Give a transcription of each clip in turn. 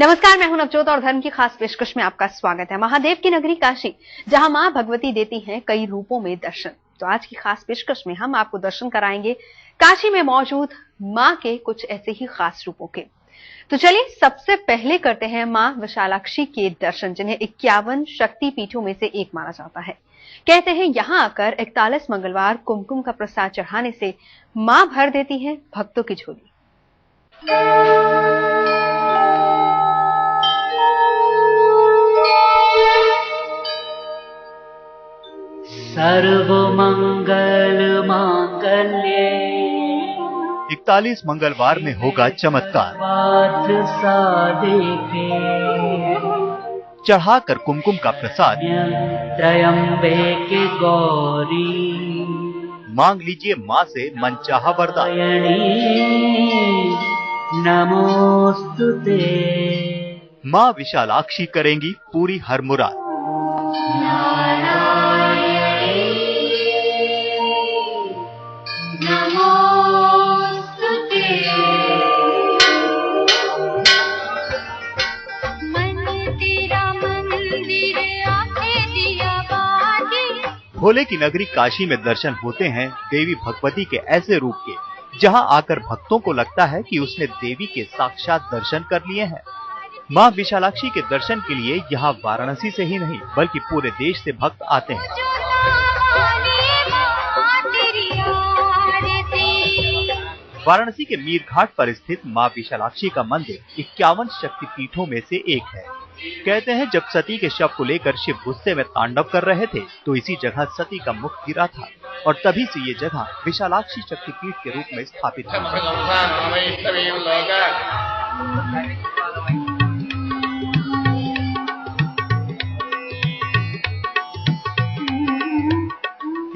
नमस्कार, मैं हूं नवजोत और धर्म की खास पेशकश में आपका स्वागत है। महादेव की नगरी काशी, जहां मां भगवती देती हैं कई रूपों में दर्शन। तो आज की खास पेशकश में हम आपको दर्शन कराएंगे काशी में मौजूद मां के कुछ ऐसे ही खास रूपों के। तो चलिए सबसे पहले करते हैं मां विशालाक्षी के दर्शन, जिन्हें 51 शक्ति पीठों में से एक माना जाता है। कहते हैं यहां आकर 41 मंगलवार कुमकुम का प्रसाद चढ़ाने से मां भर देती हैं भक्तों की झोली। सर्वमंगल मांगल्ये 41 मंगलवार में होगा चमत्कार। चढ़ाकर कुमकुम का प्रसाद त्र्यंबके गौरी मांग लीजिए मां से मनचाहा वरदान। नमोस्तुते। मां विशालाक्षी करेंगी पूरी हर मुराद। भोले की नगरी काशी में दर्शन होते हैं देवी भगवती के ऐसे रूप के, जहां आकर भक्तों को लगता है कि उसने देवी के साक्षात दर्शन कर लिए हैं। मां विशालाक्षी के दर्शन के लिए यहां वाराणसी से ही नहीं बल्कि पूरे देश से भक्त आते हैं। वाराणसी के मीर घाट पर स्थित मां विशालाक्षी का मंदिर 51 शक्तिपीठों में से एक है। कहते हैं जब सती के शव को लेकर शिव गुस्से में तांडव कर रहे थे तो इसी जगह सती का मुख गिरा था और तभी से ये जगह विशालाक्षी शक्तिपीठ के रूप में स्थापित है।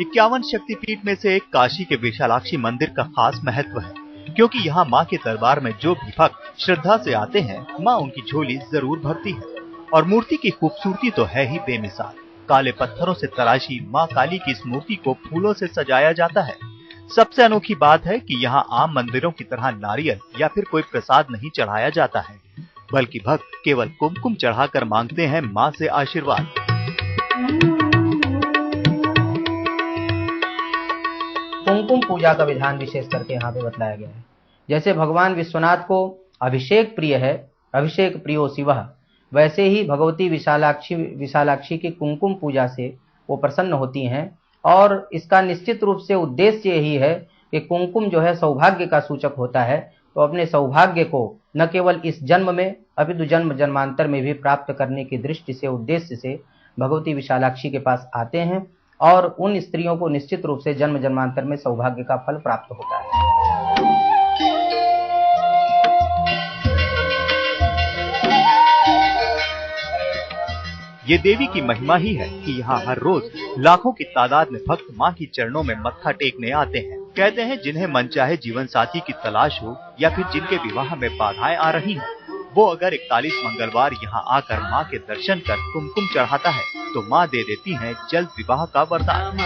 51 शक्तिपीठ में से एक काशी के विशालाक्षी मंदिर का खास महत्व है, क्योंकि यहाँ माँ के दरबार में जो भी भक्त श्रद्धा से आते हैं माँ उनकी झोली जरूर भरती है। और मूर्ति की खूबसूरती तो है ही बेमिसाल। काले पत्थरों से तराशी माँ काली की इस मूर्ति को फूलों से सजाया जाता है। सबसे अनोखी बात है कि यहाँ आम मंदिरों की तरह नारियल या फिर कोई प्रसाद नहीं चढ़ाया जाता है, बल्कि भक्त केवल कुमकुम चढ़ाकर मांगते हैं माँ से आशीर्वाद। कुमकुम पूजा का विधान विशेष करके यहाँ पे बतलाया गया है। जैसे भगवान विश्वनाथ को अभिषेक प्रिय है, अभिषेक प्रियो शिवः, वैसे ही भगवती विशालाक्षी की कुमकुम पूजा से वो प्रसन्न होती हैं। और इसका निश्चित रूप से उद्देश्य यही है कि कुमकुम जो है सौभाग्य का सूचक होता है, तो अपने सौभाग्य को न केवल इस जन्म में अपितु जन्म जन्मांतर में भी प्राप्त करने की दृष्टि से, उद्देश्य से भगवती विशालाक्षी के पास आते हैं और उन स्त्रियों को निश्चित रूप से जन्म जन्मांतर में सौभाग्य का फल प्राप्त होता है। ये देवी की महिमा ही है कि यहाँ हर रोज लाखों की तादाद में भक्त माँ की चरणों में मत्था टेकने आते हैं। कहते हैं जिन्हें मनचाहे जीवन साथी की तलाश हो या फिर जिनके विवाह में बाधाएं आ रही हैं, वो अगर 41 मंगलवार यहाँ आकर माँ के दर्शन कर कुमकुम चढ़ाता है तो माँ दे देती हैं जल्द विवाह का वरदान।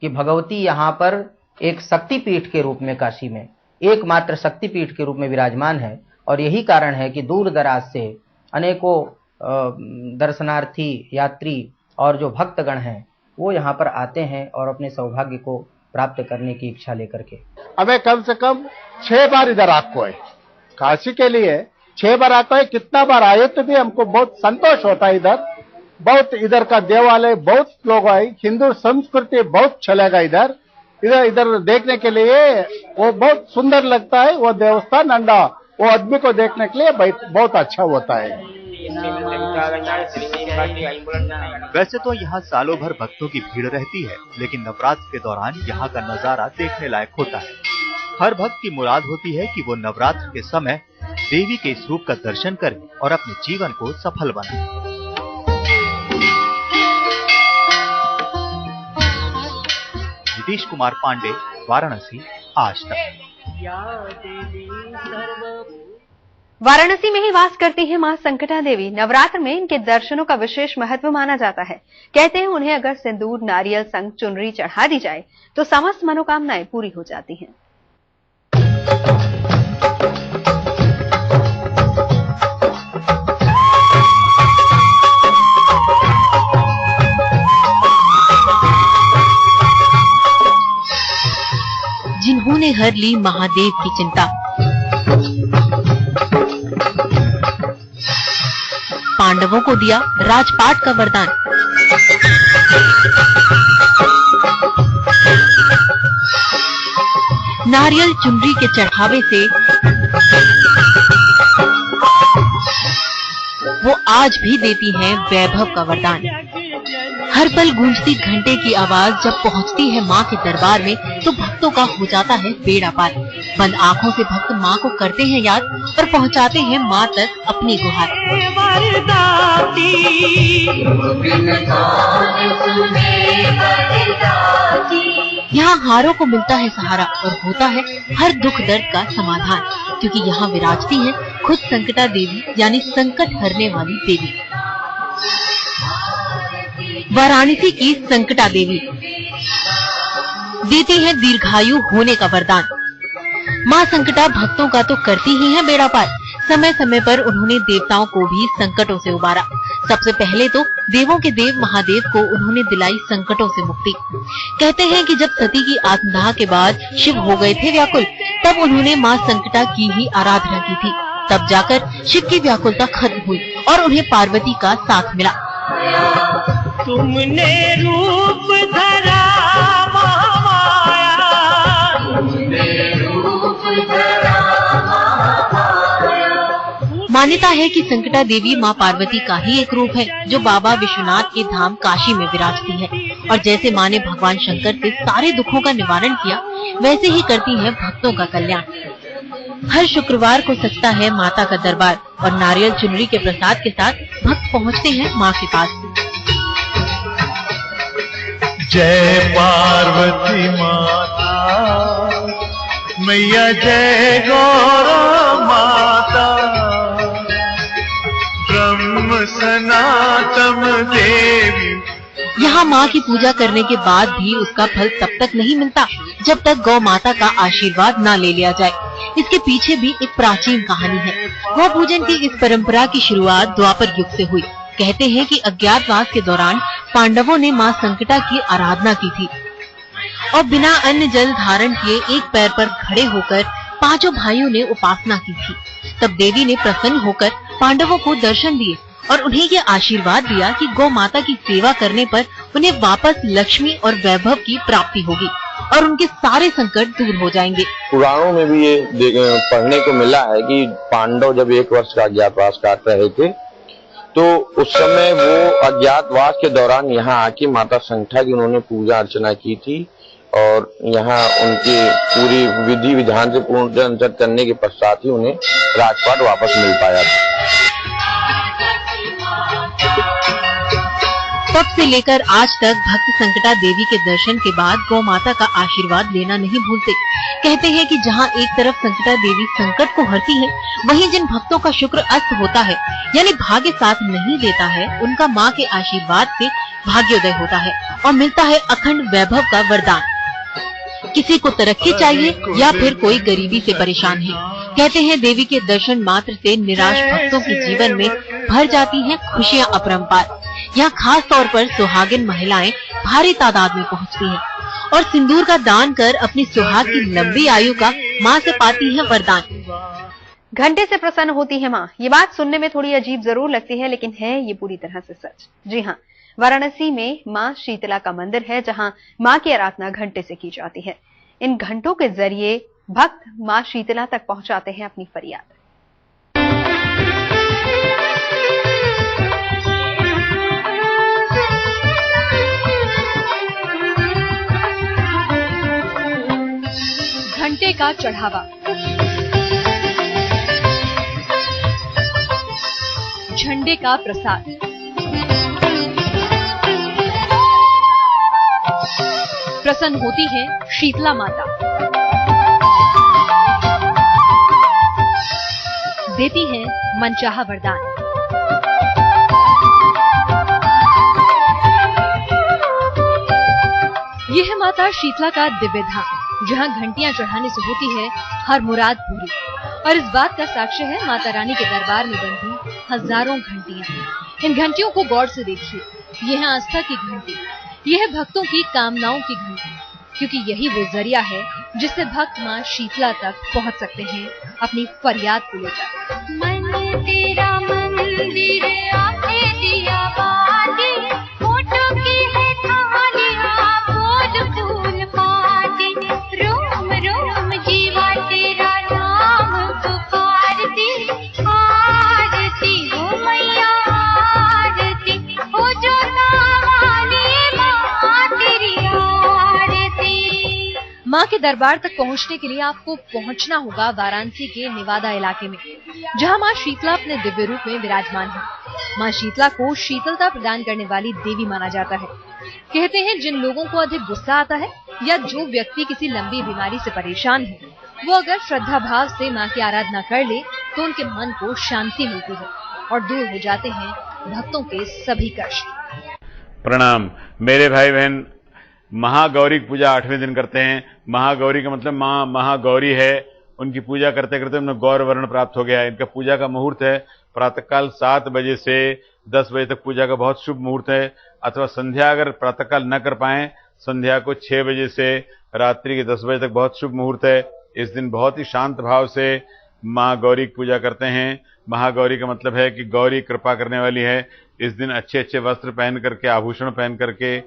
कि भगवती यहाँ पर एक शक्तिपीठ के रूप में, काशी में एकमात्र शक्तिपीठ के रूप में विराजमान है। और यही कारण है कि दूर दराज से अनेकों दर्शनार्थी, यात्री और जो भक्तगण हैं वो यहाँ पर आते हैं और अपने सौभाग्य को प्राप्त करने की इच्छा लेकर के। हमें कम से कम 6 बार इधर आको है, काशी के लिए 6 बार आको है। कितना बार आए तो भी हमको बहुत संतोष होता है। इधर इधर का देवालय बहुत लोग आए, हिंदू संस्कृति बहुत चलेगा इधर देखने के लिए। वो बहुत सुंदर लगता है वो देवस्थान अंडा, वो आदमी को देखने के लिए बहुत अच्छा होता है। वैसे तो यहाँ सालों भर भक्तों की भीड़ रहती है, लेकिन नवरात्र के दौरान यहाँ का नजारा देखने लायक होता है। हर भक्त की मुराद होती है कि वो नवरात्र के समय देवी के इस रूप का दर्शन करे और अपने जीवन को सफल बनाए। नीतीश कुमार पांडे, वाराणसी, आज तक। वाराणसी में ही वास करती है मां संकटा देवी। नवरात्र में इनके दर्शनों का विशेष महत्व माना जाता है। कहते हैं उन्हें अगर सिंदूर, नारियल, संग, चुनरी चढ़ा दी जाए तो समस्त मनोकामनाएं पूरी हो जाती हैं। जिन्होंने हर ली महादेव की चिंता, पांडवों को दिया राजपाट का वरदान, नारियल चुनरी के चढ़ावे से वो आज भी देती हैं वैभव का वरदान। हर पल गूंजती घंटे की आवाज जब पहुंचती है माँ के दरबार में तो भक्तों का हो जाता है बेड़ा पार। बंद आंखों से भक्त माँ को करते हैं याद और पहुंचाते हैं माँ तक अपनी गुहार। यहाँ हारों को मिलता है सहारा और होता है हर दुख दर्द का समाधान, क्योंकि यहाँ विराजती है खुद संकटा देवी यानी संकट हरने वाली देवी। वाराणसी की संकटा देवी देती है दीर्घायु होने का वरदान। माँ संकटा भक्तों का तो करती ही है बेड़ा पार। समय समय पर उन्होंने देवताओं को भी संकटों से उबारा। सबसे पहले तो देवों के देव महादेव को उन्होंने दिलाई संकटों से मुक्ति। कहते हैं कि जब सती की आत्मदाह के बाद शिव हो गए थे व्याकुल, तब उन्होंने माँ संकटा की ही आराधना की थी। तब जाकर शिव की व्याकुलता खत्म हुई और उन्हें पार्वती का साथ मिला। तुमने रूप धरा महामाया, तुमने रूप धरा महामाया। मान्यता है कि संकटा देवी माँ पार्वती का ही एक रूप है जो बाबा विश्वनाथ के धाम काशी में विराजती है। और जैसे माँ ने भगवान शंकर से सारे दुखों का निवारण किया, वैसे ही करती है भक्तों का कल्याण। हर शुक्रवार को सजता है माता का दरबार और नारियल चुनरी के प्रसाद के साथ भक्त पहुँचते हैं माँ के पास। जय पार्वती माता मैया, जय गौरा माता, ब्रह्म सनातन देवी। यहाँ माँ की पूजा करने के बाद भी उसका फल तब तक नहीं मिलता जब तक गौ माता का आशीर्वाद न ले लिया जाए। इसके पीछे भी एक प्राचीन कहानी है। गौ पूजन की इस परंपरा की शुरुआत द्वापर युग से हुई। कहते हैं कि अज्ञातवास के दौरान पांडवों ने माँ संकटा की आराधना की थी और बिना अन्न जल धारण किए एक पैर पर खड़े होकर पांचों भाइयों ने उपासना की थी। तब देवी ने प्रसन्न होकर पांडवों को दर्शन दिए और उन्हें ये आशीर्वाद दिया कि गौ माता की सेवा करने पर उन्हें वापस लक्ष्मी और वैभव की प्राप्ति होगी और उनके सारे संकट दूर हो जाएंगे। पुराणों में भी ये पढ़ने को मिला है कि पांडव जब 1 वर्ष का अज्ञातवास काट रहे थे तो उस समय वो अज्ञातवास के दौरान यहाँ आके माता संकटा की उन्होंने पूजा अर्चना की थी और यहाँ उनकी पूरी विधि विधान से पूर्ण करने के पश्चात ही उन्हें राजपाट वापस मिल पाया था। तब से लेकर आज तक भक्त संकटा देवी के दर्शन के बाद गौ माता का आशीर्वाद लेना नहीं भूलते। कहते हैं कि जहाँ एक तरफ संकटा देवी संकट को हरती है, वहीं जिन भक्तों का शुक्र अस्त होता है यानी भाग्य साथ नहीं देता है, उनका माँ के आशीर्वाद से भाग्योदय होता है और मिलता है अखंड वैभव का वरदान। किसी को तरक्की चाहिए या फिर कोई गरीबी से परेशान है, कहते हैं देवी के दर्शन मात्र से निराश भक्तों के जीवन में भर जाती हैं खुशियां अपरंपार। यहाँ खास तौर पर सुहागिन महिलाएं भारी तादाद में पहुँचती हैं और सिंदूर का दान कर अपनी सुहाग की लंबी आयु का माँ से पाती है वरदान। घंटे से प्रसन्न होती है माँ। ये बात सुनने में थोड़ी अजीब जरूर लगती है, लेकिन है ये पूरी तरह से सच। जी हाँ, वाराणसी में माँ शीतला का मंदिर है जहाँ माँ की आराधना घंटे से की जाती है। इन घंटों के जरिए भक्त माँ शीतला तक पहुँचाते हैं अपनी फरियाद। घंटे का चढ़ावा, झंडे का प्रसाद, प्रसन्न होती है शीतला माता। देती हैं मनचाहा वरदान। यह है माता शीतला का दिव्य धाम, जहां घंटियां चढ़ाने से होती है हर मुराद पूरी। और इस बात का साक्ष्य है माता रानी के दरबार में बंधी हजारों घंटियां। इन घंटियों को गौर से देखिए, यह है आस्था की घंटी, यह है भक्तों की कामनाओं की घंटी, क्योंकि यही वो जरिया है जिससे भक्त माँ शीतला तक पहुँच सकते हैं अपनी फरियाद को लेकर। मन तेरा मंदिर आके दिया बाजी, फोटो की है थालियां फूल फूल पाती, रोम रोम जीवा तेरा नाम पुकारती, आरती हो मैया आरती, हो जो तावानी माँ तेरी आरती। माँ के दरबार तक पहुँचने के लिए आपको पहुँचना होगा वाराणसी के निवादा इलाके में, जहाँ माँ शीतला अपने दिव्य रूप में विराजमान है। माँ शीतला को शीतलता प्रदान करने वाली देवी माना जाता है। कहते हैं जिन लोगों को अधिक गुस्सा आता है या जो व्यक्ति किसी लंबी बीमारी से परेशान है, वो अगर श्रद्धा भाव से माँ की आराधना कर ले तो उनके मन को शांति मिलती है और दूर हो जाते हैं भक्तों के सभी कष्ट। प्रणाम मेरे भाई बहन। महागौरी की पूजा 8वें दिन करते हैं। महागौरी का मतलब माँ महागौरी है, उनकी पूजा करते करते उन्हें गौर वर्ण प्राप्त हो गया है। इनका पूजा का मुहूर्त है प्रातःकाल 7 बजे से 10 बजे तक पूजा का बहुत शुभ मुहूर्त है, अथवा संध्या अगर प्रातःकाल न कर पाएं, संध्या को 6 बजे से रात्रि के 10 बजे तक बहुत शुभ मुहूर्त है। इस दिन बहुत ही शांत भाव से माँ गौरी की पूजा करते हैं। महागौरी का मतलब है कि गौरी कृपा करने वाली है। इस दिन अच्छे अच्छे वस्त्र पहन करके, आभूषण पहन करके,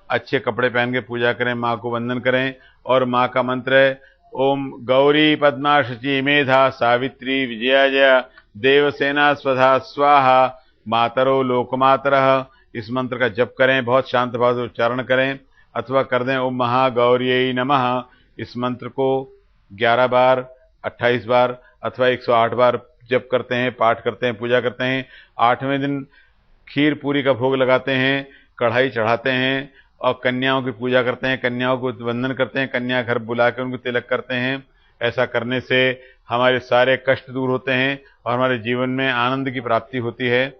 अच्छे कपड़े पहन के पूजा करें, माँ को वंदन करें। और माँ का मंत्र है ओम गौरी पद्मा शुचि मेधा सावित्री विजया जया देवसेना स्वधा स्वाहा मातरो लोकमातरः। इस मंत्र का जप करें, बहुत शांत भाव से उच्चारण करें, अथवा कर दें ओम महागौर्यै नमः। इस मंत्र को 11 बार, 28 बार अथवा 108 बार जप करते हैं, पाठ करते हैं, पूजा करते हैं। 8वें दिन खीर पूरी का भोग लगाते हैं, कढ़ाई चढ़ाते हैं और कन्याओं की पूजा करते हैं, कन्याओं को वंदन करते हैं, कन्या घर बुला के उनको तिलक करते हैं। ऐसा करने से हमारे सारे कष्ट दूर होते हैं और हमारे जीवन में आनंद की प्राप्ति होती है।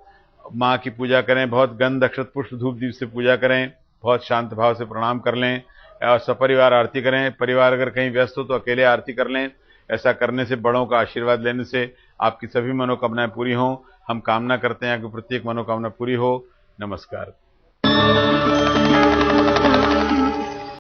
माँ की पूजा करें, बहुत गंध अक्षत पुष्प धूप दीप से पूजा करें, बहुत शांत भाव से प्रणाम कर लें और सपरिवार आरती करें। परिवार अगर कहीं व्यस्त हो तो अकेले आरती कर लें। ऐसा करने से, बड़ों का आशीर्वाद लेने से आपकी सभी मनोकामनाएं पूरी हों। हम कामना करते हैं कि प्रत्येक मनोकामना पूरी हो। नमस्कार।